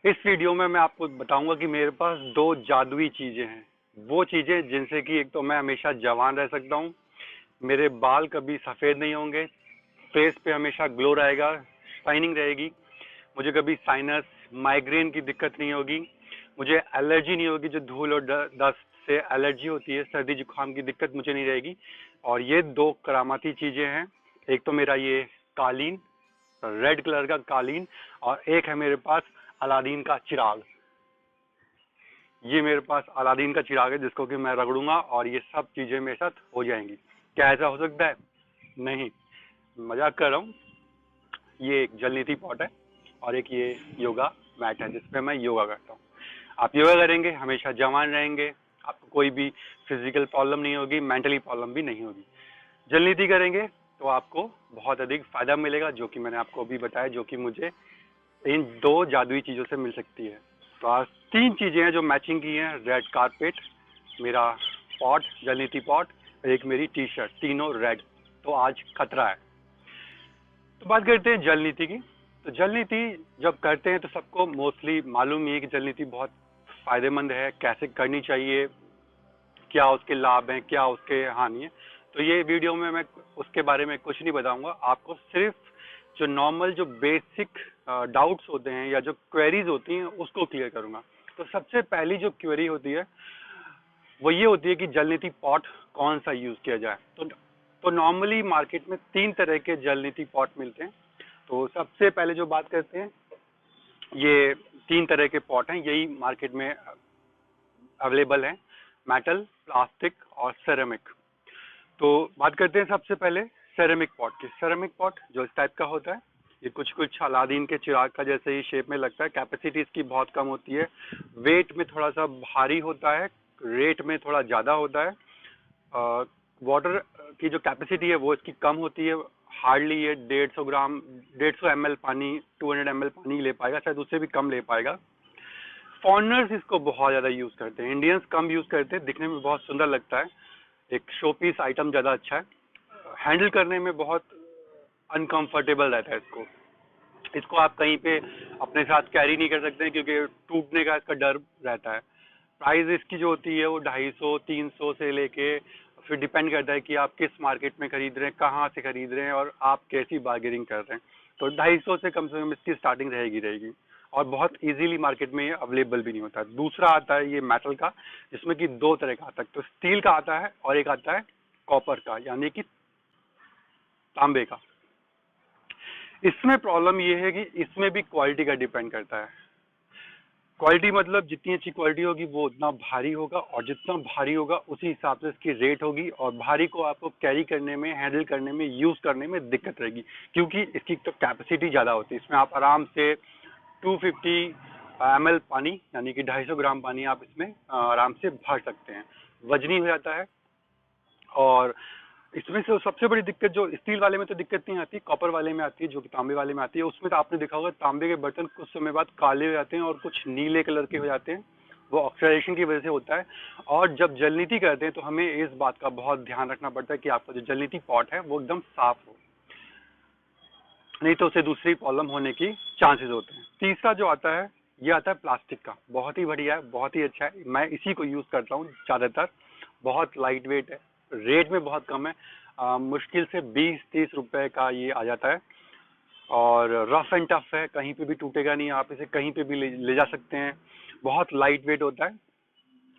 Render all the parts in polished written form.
इस वीडियो में मैं आपको बताऊंगा कि मेरे पास दो जादुई चीजें हैं। वो चीजें जिनसे कि एक तो मैं हमेशा जवान रह सकता हूँ, मेरे बाल कभी सफेद नहीं होंगे, फेस पे हमेशा ग्लो रहेगा, शाइनिंग रहेगी, मुझे कभी साइनस माइग्रेन की दिक्कत नहीं होगी, मुझे एलर्जी नहीं होगी, जो धूल और डस्ट से एलर्जी होती है, सर्दी जुकाम की दिक्कत मुझे नहीं रहेगी। और ये दो करामाती चीजें हैं। एक तो मेरा ये कालीन, रेड कलर का कालीन, और एक है मेरे पास अलादीन का चिराग। ये मेरे पास अलादीन का चिराग है जिसको कि मैं रगड़ूंगा और ये सब चीजें मेरे साथ हो जाएंगी। क्या ऐसा हो सकता है? नहीं, मजाक कर रहा हूँ। ये एक जल नीति पॉट है और एक ये योगा मैट है जिसपे मैं योगा करता हूँ। आप योगा करेंगे हमेशा जवान रहेंगे, आपको कोई भी फिजिकल प्रॉब्लम नहीं होगी, मेंटली प्रॉब्लम भी नहीं होगी। जल नीति करेंगे तो आपको बहुत अधिक फायदा मिलेगा, जो कि मैंने आपको अभी बताया, जो कि मुझे इन दो जादुई चीजों से मिल सकती है। तो आज तीन चीजें हैं जो मैचिंग की हैं। रेड कारपेट, मेरा पॉट जल नीति पॉट, एक मेरी टी शर्ट, तीनों रेड। तो आज खतरा है। तो बात करते हैं जल नीति की। तो जल नीति जब करते हैं तो सबको मोस्टली मालूम ही है कि जल नीति बहुत फायदेमंद है, कैसे करनी चाहिए, क्या उसके लाभ हैं, क्या उसके हानि है। तो ये वीडियो में मैं उसके बारे में कुछ नहीं बताऊंगा, आपको सिर्फ जो नॉर्मल जो बेसिक डाउट्स होते हैं या जो क्वेरीज होती हैं उसको क्लियर करूंगा। तो सबसे पहली जो क्वेरी होती है वो ये होती है कि जल नीति पॉट कौन सा यूज किया जाए। तो नॉर्मली मार्केट में तीन तरह के जल नीति पॉट मिलते हैं। तो सबसे पहले जो बात करते हैं, ये तीन तरह के पॉट हैं, यही मार्केट में अवेलेबल हैं, मेटल, प्लास्टिक और सेरेमिक। तो बात करते हैं सबसे पहले सेरेमिक पॉट की। सेरेमिक पॉट जो इस टाइप का होता है, ये कुछ कुछ अलादीन के चिराग का जैसे ही शेप में लगता है, कैपेसिटी इसकी बहुत कम होती है, वेट में थोड़ा सा भारी होता है, रेट में थोड़ा ज़्यादा होता है। वाटर की जो कैपेसिटी है वो इसकी कम होती है, हार्डली ये 150 ग्राम 150 ml पानी, 200 ml पानी ले पाएगा, शायद उससे भी कम ले पाएगा। फॉरनर्स इसको बहुत ज़्यादा यूज़ करते हैं, इंडियंस कम यूज़ करते हैं। दिखने में बहुत सुंदर लगता है, एक शो पीस आइटम ज़्यादा अच्छा है, हैंडल करने में बहुत अनकंफर्टेबल रहता है। इसको इसको आप कहीं पे अपने साथ कैरी नहीं कर सकते हैं क्योंकि टूटने का इसका डर रहता है। प्राइस इसकी जो होती है वो 250-300 से लेके, फिर डिपेंड करता है कि आप किस मार्केट में खरीद रहे हैं, कहाँ से खरीद रहे हैं और आप कैसी बार्गेनिंग कर रहे हैं। तो 250 से कम इसकी स्टार्टिंग रहेगी और बहुत इजीली मार्केट में ये अवेलेबल भी नहीं होता। दूसरा आता है ये मेटल का, जिसमें कि दो तरह का आता है। तो स्टील का आता है और एक आता है कॉपर का, यानी कि तांबे का। इसमें प्रॉब्लम ये है कि इसमें भी क्वालिटी का डिपेंड करता है। क्वालिटी मतलब जितनी अच्छी क्वालिटी होगी वो उतना भारी होगा, और जितना भारी होगा उसी हिसाब से इसकी रेट होगी, और भारी को आपको कैरी करने में, हैंडल करने में, यूज करने में दिक्कत रहेगी, क्योंकि इसकी तो कैपेसिटी ज़्यादा होती है। इसमें आप आराम से 250 ml पानी, यानी कि 250 ग्राम पानी आप इसमें आराम से भर सकते हैं। वजनी हो जाता है। और इसमें से सबसे बड़ी दिक्कत जो स्टील वाले में तो दिक्कत नहीं आती, कॉपर वाले में आती है, जो कि तांबे वाले में आती है। उसमें तो आपने देखा होगा तांबे के बर्तन कुछ समय बाद काले हो जाते हैं और कुछ नीले कलर के हो जाते हैं, वो ऑक्सीडेशन की वजह से होता है। और जब जलनीति करते हैं तो हमें इस बात का बहुत ध्यान रखना पड़ता है कि आपका जो जलनीति पॉट है वो एकदम साफ हो, नहीं तो उसे दूसरी प्रॉब्लम होने की चांसेस होते हैं। तीसरा जो आता है, ये आता है प्लास्टिक का। बहुत ही बढ़िया है, बहुत ही अच्छा है, मैं इसी को यूज करता हूँ ज़्यादातर। बहुत लाइट वेट है, रेट में बहुत कम है, मुश्किल से 20-30 रुपए का ये आ जाता है, और रफ एंड टफ है, कहीं पे भी टूटेगा नहीं, आप इसे कहीं पे भी ले जा सकते हैं। बहुत लाइट वेट होता है,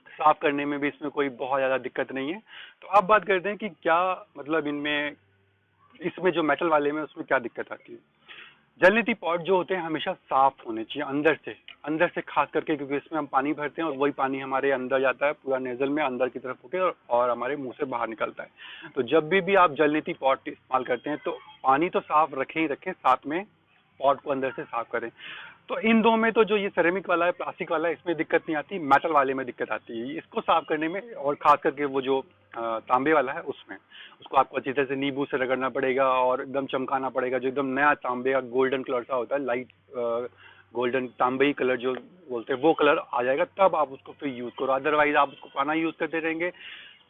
साफ करने में भी इसमें कोई बहुत ज़्यादा दिक्कत नहीं है। तो अब बात करते हैं कि क्या मतलब इनमें, इसमें जो मेटल वाले में उसमें क्या दिक्कत आती है। जलनीति पॉट जो होते हैं हमेशा साफ होने चाहिए अंदर से खास करके, क्योंकि इसमें हम पानी भरते हैं और वही पानी हमारे अंदर जाता है पूरा नेजल में अंदर की तरफ होके, और हमारे मुंह से बाहर निकलता है। तो जब भी आप जलनीति पॉट इस्तेमाल करते हैं तो पानी तो साफ रखें ही रखें, साथ में पॉट को अंदर से साफ करें। तो इन दो में तो जो ये सेरेमिक वाला है, प्लास्टिक वाला है, इसमें दिक्कत नहीं आती, मेटल वाले में दिक्कत आती है इसको साफ करने में। और खास करके वो जो तांबे वाला है उसमें, उसको आपको अच्छी तरह से नींबू से रगड़ना पड़ेगा और एकदम चमकाना पड़ेगा, जो एकदम नया तांबे का गोल्डन कलर सा होता है, लाइट गोल्डन तांबई कलर जो बोलते हैं, वो कलर आ जाएगा, तब आप उसको फिर यूज करो। अदरवाइज आप उसको पाना यूज करते रहेंगे,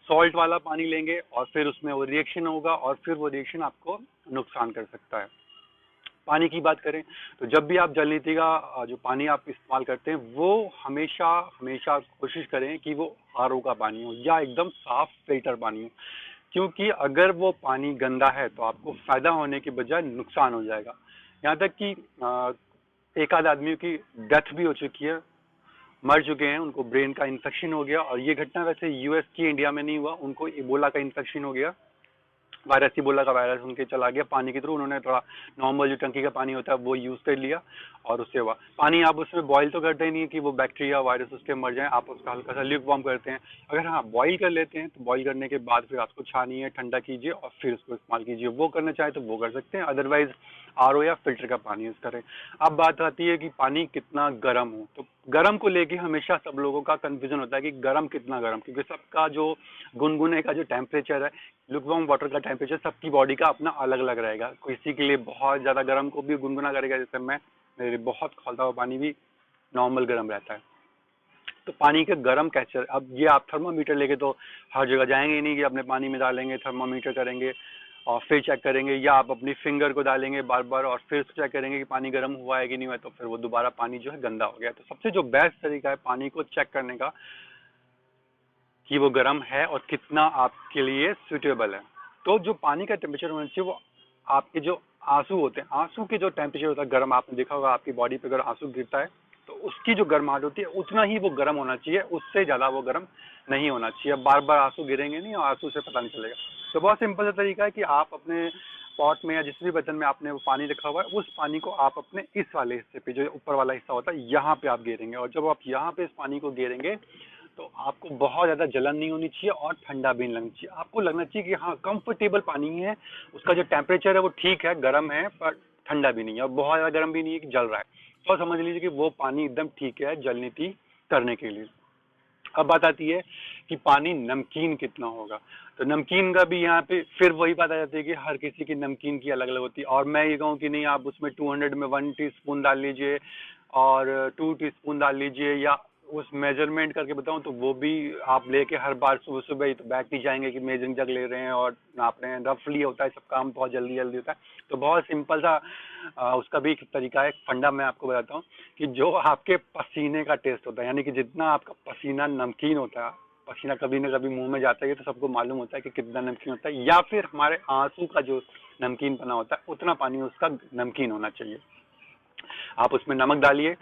सॉल्ट वाला पानी लेंगे और फिर उसमें वो रिएक्शन होगा और फिर वो रिएक्शन आपको नुकसान कर सकता है। पानी की बात करें तो जब भी आप जल नीति का जो पानी आप इस्तेमाल करते हैं वो हमेशा हमेशा कोशिश करें कि वो आरओ का पानी हो या एकदम साफ फिल्टर पानी हो, क्योंकि अगर वो पानी गंदा है तो आपको फायदा होने के बजाय नुकसान हो जाएगा। यहाँ तक कि एक आध आदमी की डेथ भी हो चुकी है, मर चुके हैं, उनको ब्रेन का इन्फेक्शन हो गया। और ये घटना वैसे यूएस की, इंडिया में नहीं हुआ, उनको इबोला का इन्फेक्शन हो गया, वायरस इबोला का वायरस उनके चला गया पानी के थ्रू। उन्होंने थोड़ा नॉर्मल जो टंकी का पानी होता है वो यूज कर लिया और उससे हुआ। पानी आप उसमें बॉईल तो करते ही नहीं है कि वो बैक्टीरिया वायरस उसके मर जाएं, आप उसका हल्का सा ल्यूक वार्म करते हैं। अगर हाँ बॉईल कर लेते हैं तो बॉईल करने के बाद फिर आपको छानिए, ठंडा कीजिए और फिर उसको इस्तेमाल कीजिए। वो करना चाहे तो वो कर सकते हैं, अदरवाइज आरओ या फिल्टर का पानी यूज करें। अब बात आती है कि पानी कितना गर्म हो, तो गर्म को लेके हमेशा सब लोगों का कंफ्यूजन होता है कि गर्म कितना गर्म, क्योंकि सबका जो गुनगुने का जो टेम्परेचर है, लुकवार्म वाटर का टेम्परेचर सबकी बॉडी का अपना अलग अलग रहेगा। किसी के लिए बहुत ज़्यादा गर्म को भी गुनगुना करेगा, जैसे मैं, मेरे बहुत खौलता हुआ पानी भी नॉर्मल गर्म रहता है। तो पानी के गर्म कैसे, अब ये आप थर्मामीटर लेके तो हर जगह जाएंगे ही नहीं कि अपने पानी में डालेंगे, थर्मामीटर करेंगे और फिर चेक करेंगे, या आप अपनी फिंगर को डालेंगे बार बार और फिर चेक करेंगे कि पानी गर्म हुआ है कि नहीं हुआ, तो फिर वो दोबारा पानी जो है गंदा हो गया। तो सबसे जो बेस्ट तरीका है पानी को चेक करने का कि वो गर्म है और कितना आपके लिए सुटेबल है। तो जो पानी का टेम्परेचर होना चाहिए वो आपके जो आंसू होते हैं, आंसू के जो टेम्परेचर होता है गर्म, आपने देखा होगा आपकी बॉडी पे अगर आंसू गिरता है तो उसकी जो गर्माहट होती है उतना ही वो गर्म होना चाहिए, उससे ज़्यादा वो गर्म नहीं होना चाहिए। बार बार आंसू गिरेंगे नहीं और आंसू से पता नहीं चलेगा। तो बहुत सिंपल सा तरीका है कि आप अपने पॉट में या जिस भी बर्तन में आपने वो पानी रखा हुआ है, उस पानी को आप अपने इस वाले हिस्से पे, जो ऊपर वाला हिस्सा होता है, यहाँ पे आप गेरेंगे। और जब आप यहाँ पे इस पानी को गेरेंगे तो आपको बहुत ज़्यादा जलन नहीं होनी चाहिए और ठंडा भी नहीं लगना चाहिए। आपको लगना चाहिए कि हाँ कंफर्टेबल पानी है, उसका जो टेम्परेचर है वो ठीक है, गर्म है पर ठंडा भी नहीं है और बहुत ज़्यादा गर्म भी नहीं है कि जल रहा है। तो समझ लीजिए कि वो पानी एकदम ठीक है जल नीति करने के लिए। अब बात आती है कि पानी नमकीन कितना होगा। तो नमकीन का भी यहाँ पे फिर वही बात आ जाती है कि हर किसी की नमकीन की अलग अलग होती है। और मैं ये कहूँ कि नहीं, आप उसमें 200 में 1 टीस्पून डाल लीजिए और 2 टीस्पून डाल लीजिए, या उस मेजरमेंट करके बताऊं तो वो भी आप लेके हर बार सुबह सुबह ही तो बैठ नहीं जाएंगे कि मेजरिंग जग ले रहे हैं और नाप रहे हैं। रफली होता है सब काम, बहुत जल्दी जल्दी होता है। तो बहुत सिंपल सा उसका भी एक तरीका है, फंडा मैं आपको बताता हूँ कि जो आपके पसीने का टेस्ट होता है, यानी कि जितना आपका पसीना नमकीन होता है, पसीना कभी ना कभी मुंह में जाता है तो सबको मालूम होता है कि कितना नमकीन होता है, या फिर हमारे आंसू का जो नमकीन बना होता है उतना पानी उसका नमकीन होना चाहिए। आप उसमें नमक डालिए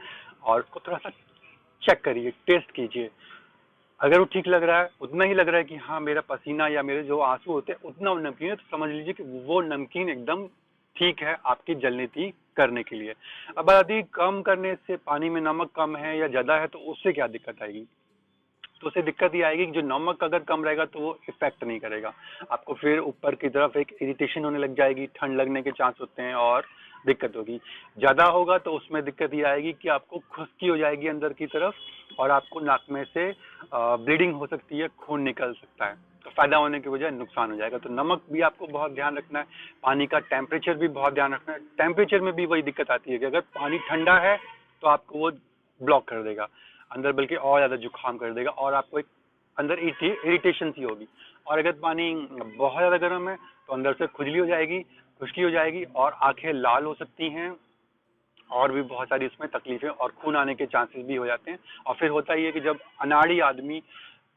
और उसको थोड़ा सा चेक करिए, टेस्ट कीजिए। अगर वो ठीक लग रहा है, उतना ही लग रहा है कि हाँ मेरा पसीना या मेरे जो आंसू होते हैं उतना वो नमकीन है, तो समझ लीजिए कि वो नमकीन एकदम ठीक है आपकी जल नीति करने के लिए। अब यदि कम करने से, पानी में नमक कम है या ज्यादा है, तो उससे क्या दिक्कत आएगी? तो उससे दिक्कत ये आएगी कि जो नमक अगर कम रहेगा तो वो इफेक्ट नहीं करेगा, आपको फिर ऊपर की तरफ एक इरिटेशन होने लग जाएगी, ठंड लगने के चांस होते हैं और दिक्कत होगी। ज्यादा होगा तो उसमें दिक्कत ये आएगी कि आपको खुश्की हो जाएगी अंदर की तरफ और आपको नाक में से ब्लीडिंग हो सकती है, खून निकल सकता है, तो फायदा होने की बजाय नुकसान हो जाएगा। तो नमक भी आपको बहुत ध्यान रखना है, पानी का टेम्परेचर भी बहुत ध्यान रखना है। टेम्परेचर में भी वही दिक्कत आती है कि अगर पानी ठंडा है तो आपको वो ब्लॉक कर देगा अंदर, बल्कि और ज्यादा जुकाम कर देगा और आपको एक अंदर इरिटेशन सी होगी। और अगर पानी बहुत ज्यादा गर्म है तो अंदर से खुजली हो जाएगी, खुश्की हो जाएगी और आंखें लाल हो सकती हैं और भी बहुत सारी उसमें तकलीफें और खून आने के चांसेस भी हो जाते हैं। और फिर होता ही है कि जब अनाड़ी आदमी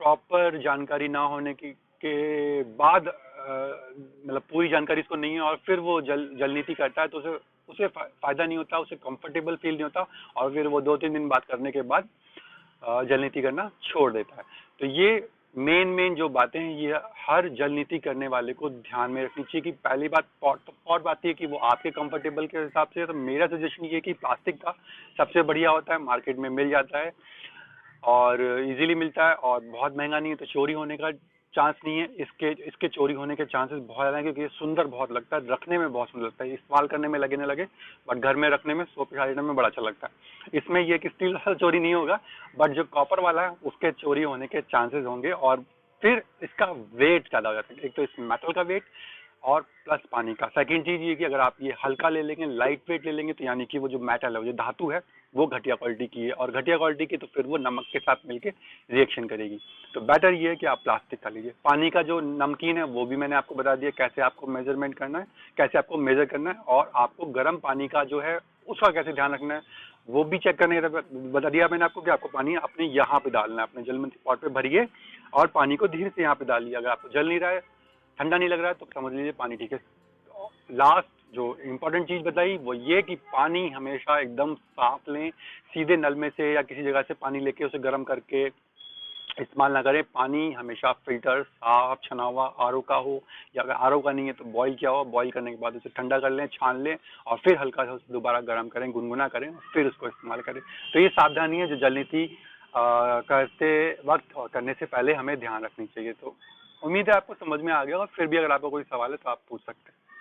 प्रॉपर जानकारी ना होने के बाद मतलब पूरी जानकारी इसको नहीं है और फिर वो जल नीति करता है, तो उसे उसे फायदा नहीं होता, उसे कंफर्टेबल फील नहीं होता और फिर वो 2-3 दिन बात करने के बाद जल नीति करना छोड़ देता है। तो ये मेन जो बातें हैं ये हर जल नीति करने वाले को ध्यान में रखनी चाहिए कि पहली बात पॉट आती है कि वो आपके कंफर्टेबल के हिसाब से है। तो मेरा सजेशन ये है कि प्लास्टिक का सबसे बढ़िया होता है, मार्केट में मिल जाता है और इजीली मिलता है और बहुत महंगा नहीं है, तो चोरी होने का चांस नहीं है। इसके चोरी होने के चांसेस बहुत ज़्यादा हैं क्योंकि ये सुंदर बहुत लगता है, रखने में बहुत सुंदर लगता है, इस्तेमाल करने में लगे न लगे, बट घर में रखने में, शो पीस आइटम में बड़ा अच्छा लगता है। इसमें ये कि स्टील वाला चोरी नहीं होगा, बट जो कॉपर वाला है उसके चोरी होने के चांसेस होंगे। और फिर इसका वेट ज़्यादा हो जाता है, एक तो इस मेटल का वेट और प्लस पानी का। सेकंड चीज ये कि अगर आप ये हल्का ले लेंगे, लाइट वेट ले लेंगे, तो यानी कि वो जो मेटल है, वो जो धातु है, वो घटिया क्वालिटी की है, और घटिया क्वालिटी की तो फिर वो नमक के साथ मिलके रिएक्शन करेगी। तो बेटर ये है कि आप प्लास्टिक का लीजिए। पानी का जो नमकीन है वो भी मैंने आपको बता दिया कैसे आपको मेजरमेंट करना है, कैसे आपको मेजर करना है, और आपको गर्म पानी का जो है उसका कैसे ध्यान रखना है वो भी चेक करने बता दिया मैंने आपको कि आपको पानी अपने यहाँ पे डालना है, अपने जलमंती पॉट पे भरिए और पानी को धीरे से यहाँ पे डालिए। अगर आपको जल नहीं रहा है, ठंडा नहीं लग रहा है, तो समझ लीजिए पानी ठीक है। लास्ट जो इम्पोर्टेंट चीज बताई वो ये कि पानी हमेशा एकदम साफ लें, सीधे नल में से या किसी जगह से पानी लेके उसे गर्म करके इस्तेमाल ना करें। पानी हमेशा फिल्टर, साफ छना हुआ आरओ का हो, या अगर आरओ का नहीं है तो बॉईल किया हो, बॉईल करने के बाद उसे ठंडा कर लें, छान लें, और फिर हल्का सा उसे दोबारा गर्म करें, गुनगुना करें, फिर उसको इस्तेमाल करें। तो ये सावधानी है जो जल नीति करते वक्त और करने से पहले हमें ध्यान रखनी चाहिए। तो उम्मीद है आपको समझ में आ गया, और फिर भी अगर आपको कोई सवाल है तो आप पूछ सकते हैं।